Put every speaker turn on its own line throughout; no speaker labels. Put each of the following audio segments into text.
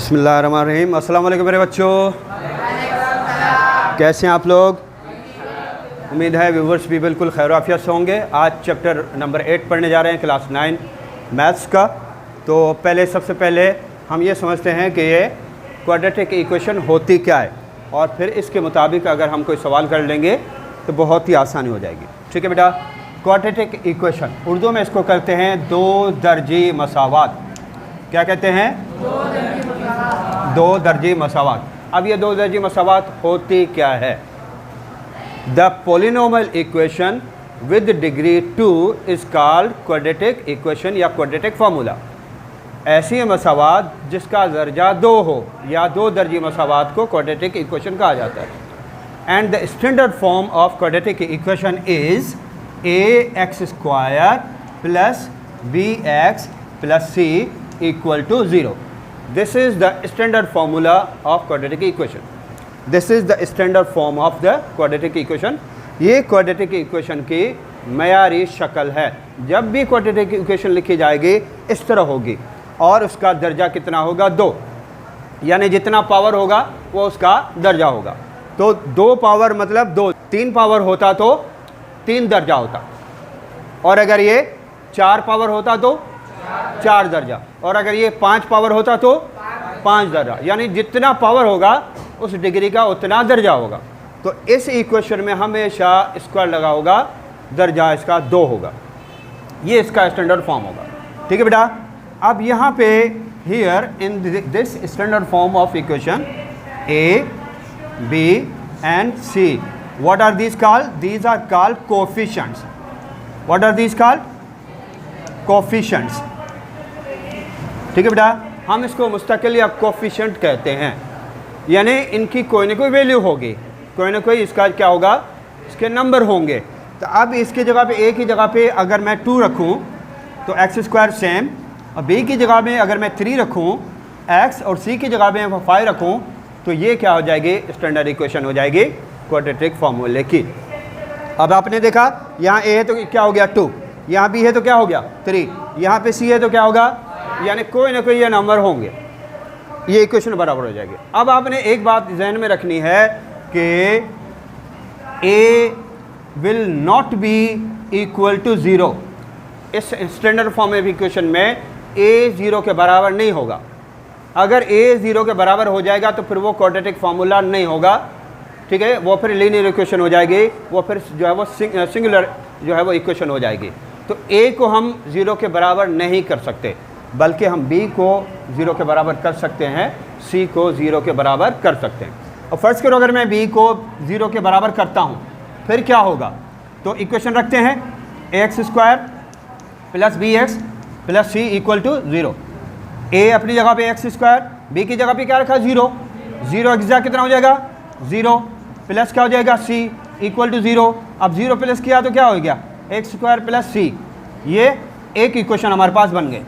बिस्मिल्लाहिर्रहमानिर्रहीम। अस्सलाम वालेकुम मेरे बच्चों, कैसे हैं आप लोग? उम्मीद है व्यूवर्स भी बिल्कुल खैर आफियत से होंगे। आज चैप्टर नंबर 8 पढ़ने जा रहे हैं, क्लास 9 मैथ्स का। तो सबसे पहले हम ये समझते हैं कि ये क्वाड्रेटिक इक्वेशन होती क्या है, और फिर इसके मुताबिक अगर हम कोई सवाल कर लेंगे तो बहुत ही आसानी हो जाएगी। ठीक है बेटा, क्वाड्रेटिक इक्वेशन उर्दू में इसको कहते हैं दो दर्जी मसावात। क्या कहते हैं? दो दर्जी मसावात। अब ये दो दर्जी मसावात होती क्या है? The polynomial equation with degree 2 is called quadratic equation या क्वाड्रेटिक फार्मूला। ऐसी मसावात जिसका दर्जा 2 हो या दो दर्जी मसावात को क्वाड्रेटिक इक्वेशन कहा जाता है। And the standard form of quadratic equation is ax² plus bx plus c equal to 0. This is the standard formula of quadratic equation. This is the standard form of the quadratic equation. ये quadratic equation की मयारी शक्ल है। जब भी quadratic equation लिखी जाएगी इस तरह होगी, और उसका दर्जा कितना होगा? 2, यानी जितना पावर होगा वो उसका दर्जा होगा। तो 2 पावर मतलब 2, 3 पावर होता तो 3 दर्जा होता, और अगर ये 4 पावर होता तो 4 दर्जा, और अगर ये 5 पावर होता तो 5 दर्जा, यानी जितना पावर होगा उस डिग्री का उतना दर्जा होगा। तो इस इक्वेशन में हमेशा स्क्वायर लगा होगा, दर्जा इसका 2 होगा। ये इसका स्टैंडर्ड फॉर्म होगा। ठीक है बेटा, अब यहाँ पे here in this standard form of equation A B and C, what are these called? These are called coefficients. What are these called? Coefficients. ठीक है बेटा, हम इसको मुस्तकिल या कोएफिशिएंट कहते हैं, यानी इनकी कोई ना कोई वैल्यू होगी, कोई ना कोई इसका क्या होगा, इसके नंबर होंगे। तो अब इसकी जगह पे, एक ही जगह पे अगर मैं 2 रखूं तो x² सेम, और b की जगह में अगर मैं 3 रखूं x, और c की जगह में 5 रखूं, तो ये क्या हो जाएगी? स्टैंडर्ड इक्वेशन हो जाएगी क्वाड्रेटिक फार्मूले की। अब आपने देखा यहाँ a है तो क्या हो गया 2, यहाँ b है तो क्या हो गया 3, यहाँ पे c है तो क्या होगा, यानी कोई ना कोई ये नंबर होंगे, ये इक्वेशन बराबर हो जाएगी। अब आपने एक बात जहन में रखनी है कि a will not be equal to 0। इस स्टैंडर्ड फॉर्म ऑफ इक्वेशन में a 0 के बराबर नहीं होगा। अगर a 0 के बराबर हो जाएगा तो फिर वो क्वाड्रेटिक फार्मूला नहीं होगा। ठीक है, वो फिर लीनियर इक्वेशन हो जाएगी, वो फिर जो है वो सिंगुलर जो है वो इक्वेशन हो जाएगी। तो a को हम 0 के बराबर नहीं कर सकते, बल्कि हम b को 0 के बराबर कर सकते हैं, c को 0 के बराबर कर सकते हैं। और फर्ज करो अगर मैं b को 0 के बराबर करता हूँ, फिर क्या होगा? तो इक्वेशन रखते हैं ax² plus bx plus c equal to 0। a अपनी जगह पे x², b की जगह पे क्या रखा? 0। 0 एग्जैक्ट कितना हो जाएगा? 0 प्लस क्या हो जाएगा? c equal to 0। अब 0 प्लस किया तो क्या हो गया? x² plus c। ये एक इक्वेशन हमारे पास बन गए।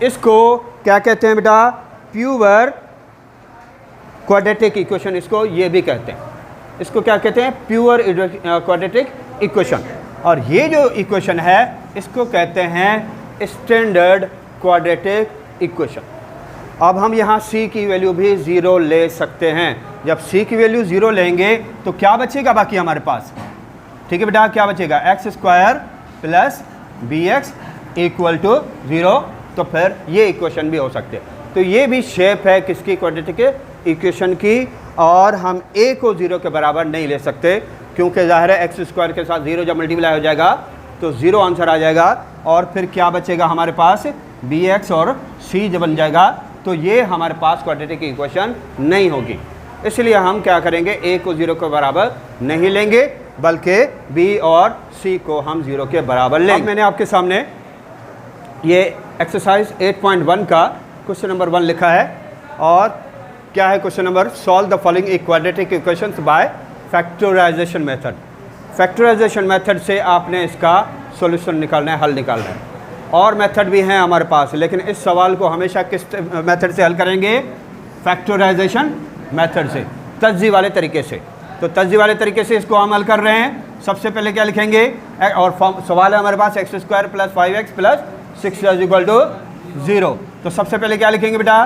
इसको क्या कहते हैं बेटा? प्योर क्वाड्रेटिक इक्वेशन, इसको ये भी कहते हैं। इसको क्या कहते हैं? Pure quadratic equation. और ये जो इक्वेशन है इसको कहते हैं स्टैंडर्ड क्वाड्रेटिक इक्वेशन। अब हम यहाँ c की वैल्यू भी 0 ले सकते हैं। जब c की वैल्यू 0 लेंगे तो क्या बचेगा बाकी हमारे पास? ठीक है बेटा, क्या बचेगा? x² plus bx equal to 0। तो फिर ये इक्वेशन भी हो सकते हैं। तो ये भी शेप है किसकी? क्वाड्रेटिक इक्वेशन की। और हम a को 0 के बराबर नहीं ले सकते, क्योंकि ज़ाहिर है x² के साथ 0 जब मल्टीप्लाई हो जाएगा तो 0 आंसर आ जाएगा, और फिर क्या बचेगा हमारे पास? bx और c जब बन जाएगा, तो ये हमारे पास क्वाड्रेटिक इक्वेशन नहीं होगी। इसलिए हम क्या करेंगे? a को 0 के बराबर नहीं लेंगे, बल्कि b और c को हम 0 के बराबर लेंगे। मैंने आपके सामने ये एक्सरसाइज 8.1 का क्वेश्चन नंबर 1 लिखा है, और क्या है question number? Solve the following quadratic equations by factorisation method. Factorisation method से आपने इसका सॉल्यूशन निकालना है, हल निकालना है। और मेथड भी हैं हमारे पास, लेकिन इस सवाल को हमेशा किस मेथड से हल करेंगे? फैक्टराइजेशन मेथड से, तज्ज़ी वाले तरीके से। तो तज्ज़ी वाले तरीके से इसको हम हल कर रहे हैं। सबसे पहले क्या लिखेंगे? और सवाल है हमारे पास x² plus 5x plus 6 equal to 0। तो सबसे पहले क्या लिखेंगे बेटा?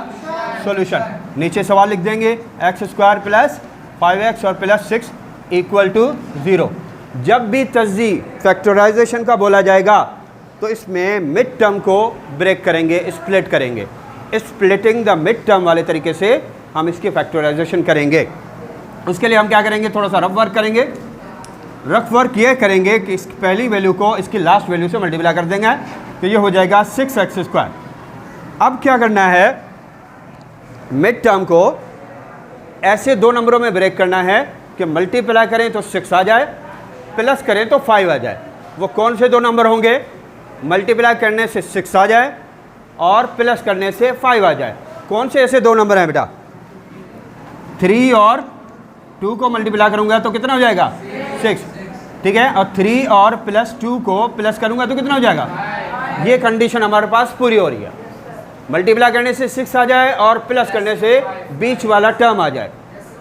सॉल्यूशन। नीचे सवाल लिख देंगे एक्स स्क्वायर प्लस 5x और प्लस 6 इक्वल टू 0। जब भी तस्दी फैक्टराइजेशन का बोला जाएगा तो इसमें मिड टर्म को ब्रेक करेंगे, स्प्लिट करेंगे। स्प्लिटिंग द मिड टर्म वाले तरीके से हम इसकी फैक्टराइजेशन करेंगे। उसके लिए हम क्या करेंगे, थोड़ा सा रफ वर्क करेंगे। रफ वर्क ये करेंगे कि इस पहली वैल्यू को इसकी लास्ट वैल्यू से मल्टीप्लाई कर देंगे तो ये हो जाएगा 6x स्क्वायर। अब क्या करना है, मिड टर्म को ऐसे दो नंबरों में ब्रेक करना है कि मल्टीप्लाई करें तो 6 आ जाए, प्लस करें तो 5 आ जाए। वो कौन से दो नंबर होंगे, मल्टीप्लाई करने से 6 आ जाए और प्लस करने से 5 आ जाए। कौन से ऐसे दो नंबर हैं बेटा, 3 और 2 को मल्टीप्लाई करूंगा तो कितना हो जाएगा 6, ठीक है, और 3 और प्लस 2 को प्लस करूंगा तो कितना हो जाएगा। ये कंडीशन हमारे पास पूरी हो रही है, मल्टीप्लाई करने से 6 आ जाए और प्लस करने से बीच वाला टर्म आ जाए,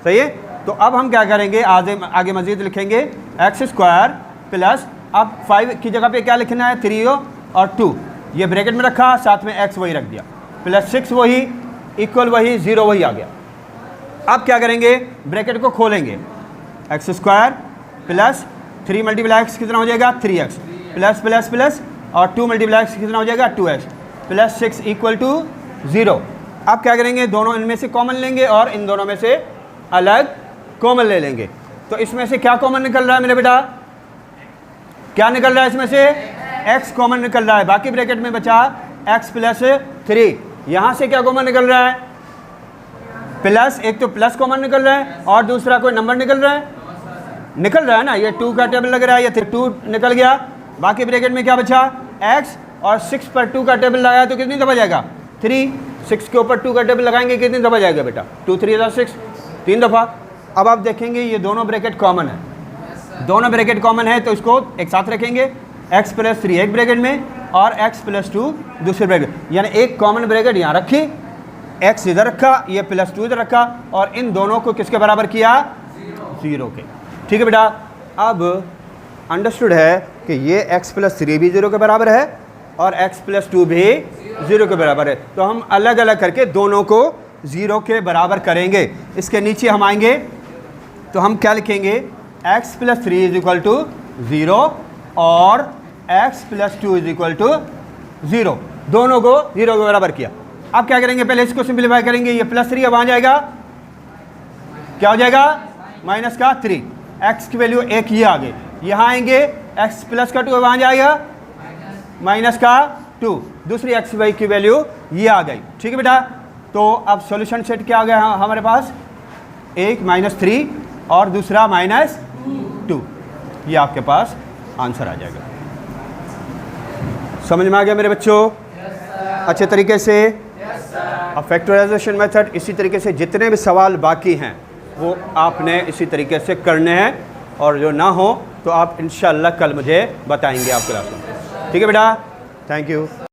सही है। तो अब हम क्या करेंगे, आगे मजीद लिखेंगे एक्स स्क्वायर प्लस, अब 5 की जगह पे क्या लिखना है, 3 और 2, ये ब्रैकेट में रखा, साथ में x वही रख दिया, प्लस 6 वही, इक्वल वही, 0 वही आ गया। अब क्या करेंगे, ब्रैकेट को खोलेंगे, x square plus 3 multiply x कितना हो जाएगा 3x, प्लस प्लस प्लस और 2 मल्टीप्लाई एक्स कितना हो जाएगा 2x, प्लस 6 इक्वल टू 0। अब क्या करेंगे, दोनों इनमें से कॉमन लेंगे और इन दोनों में से अलग कॉमन ले लेंगे। तो इसमें से क्या कॉमन निकल रहा है मेरे बेटा, क्या निकल रहा है, इसमें से x कॉमन निकल रहा है, बाकी ब्रैकेट में बचा x प्लस 3। यहाँ से क्या कॉमन निकल रहा है, प्लस, एक तो प्लस कॉमन निकल रहा है और दूसरा कोई नंबर निकल रहा है ना, ये 2 का टेबल लग रहा है, ये 2 निकल गया, बाकी ब्रैकेट में क्या बचा x, और 6 पर 2 का टेबल लगाया तो कितनी दफा जाएगा 3, 6 के ऊपर 2 का टेबल लगाएंगे कितनी दफा जाएगा बेटा 2 3 6, 3 दफ़ा। अब आप देखेंगे ये दोनों ब्रैकेट कॉमन है, दोनों ब्रैकेट कॉमन है तो इसको एक साथ रखेंगे, x प्लस 3 एक ब्रैकेट में और x प्लस 2 दूसरे ब्रैकेट, यानी एक कॉमन ब्रैकेट यहाँ रखी, x इधर रखा, ये प्लस 2 इधर रखा और इन दोनों को किसके बराबर किया 0 के, ठीक है बेटा। अब अंडरस्टूड है कि ये x प्लस 3 भी 0 के बराबर है और x प्लस 2 भी 0 के बराबर है, तो हम अलग अलग करके दोनों को 0 के बराबर करेंगे। इसके नीचे हम आएंगे तो हम क्या लिखेंगे, x plus 3 is equal to 0 और x plus 2 is equal to 0, दोनों को 0 के बराबर किया। अब क्या करेंगे, पहले इसको सिंप्लीफाई करेंगे, ये प्लस 3 अब आ जाएगा, क्या हो जाएगा माइनस का 3, x की वैल्यू 1 ये आ गई, यहाँ आएंगे x प्लस का 2 अब आ जाएगा माइनस का 2, दूसरी x वाई की वैल्यू ये आ गई, ठीक है बेटा। तो अब सॉल्यूशन सेट क्या आ गया हमारे पास, एक -3 और दूसरा -2, ये आपके पास आंसर आ जाएगा। समझ में आ गया मेरे बच्चों, अच्छे तरीके से। अब फैक्टराइजेशन मेथड इसी तरीके से जितने भी सवाल बाकी हैं वो आपने इसी तरीके से करने हैं, और जो ना हो तो आप इंशाल्लाह कल मुझे बताएंगे आप क्लास में, ठीक है बेटा। Thank you.